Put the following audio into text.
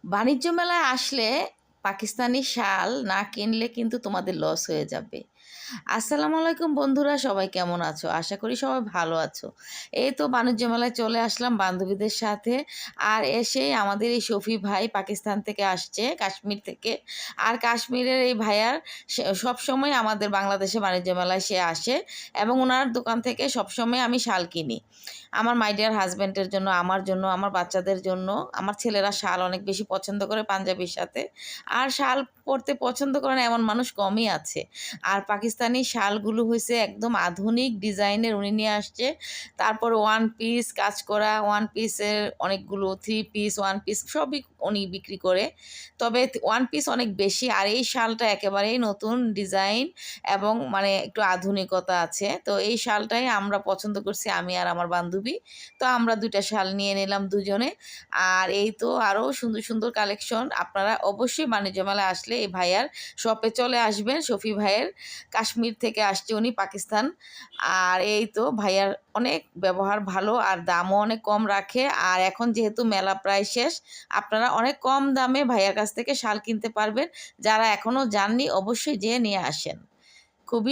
বাণিজ্য মেলায় আসলে পাকিস্তানি শাল না কিনলে কিন্তু তোমাদের লস হয়ে যাবে। আসসালামু আলাইকুম বন্ধুরা, সবাই কেমন আছো? আশা করি সবাই ভালো আছো। এই তো বাণিজ্য মেলায় চলে আসলাম বান্ধবীদের সাথে। আর এসেই আমাদের এই শফি ভাই পাকিস্তান থেকে আসছে, কাশ্মীর থেকে। আর কাশ্মীরের এই ভাইয়ার সবসময় আমাদের বাংলাদেশে বাণিজ্য মেলায় সে আসে এবং ওনার দোকান থেকে সবসময় আমি শাল কিনি। আমার মাই ডিয়ার হাজব্যান্ডের জন্য, আমার জন্য, আমার বাচ্চাদের জন্য। আমার ছেলেরা শাল অনেক বেশি পছন্দ করে পাঞ্জাবির সাথে। আর শাল পরতে পছন্দ করে না এমন মানুষ কমই আছে। আর পাকিস্তানি শালগুলো হইছে একদম আধুনিক ডিজাইনের উনি নিয়ে আসছে। তারপর ওয়ান পিস কাজ করা, ওয়ান পিসের অনেকগুলো থ্রি পিস, ওয়ান পিস সবই উনি বিক্রি করে। তবে ওয়ান পিস অনেক বেশি। আর এই শালটা একেবারেই নতুন ডিজাইন এবং মানে একটু আধুনিকতা আছে। তো এই শালটাই আমরা পছন্দ করছি, আমি আর আমার বান্ধবী। তো আমরা ২ টা শাল নিয়ে নিলাম দুজনে। আর এই তো আরও সুন্দর, সুন্দর কালেকশন। আপনারা অবশ্যই বাণিজ্য মেলায় আসলে এই ভাইয়ার শপে চলে আসবেন। শফি ভাইয়ের কাশ্মীর থেকে আসছে উনি, পাকিস্তান। আর এই তো ভাইয়ার অনেক ব্যবহার ভালো আর দামও অনেক কম রাখে। আর এখন যেহেতু মেলা প্রায় শেষ, আপনারা অনেক কম দামে ভাইয়ার কাছ থেকে শাল কিনতে পারবেন। যারা এখনও যাননি অবশ্যই যেয়ে নিয়ে আসেন। খুবই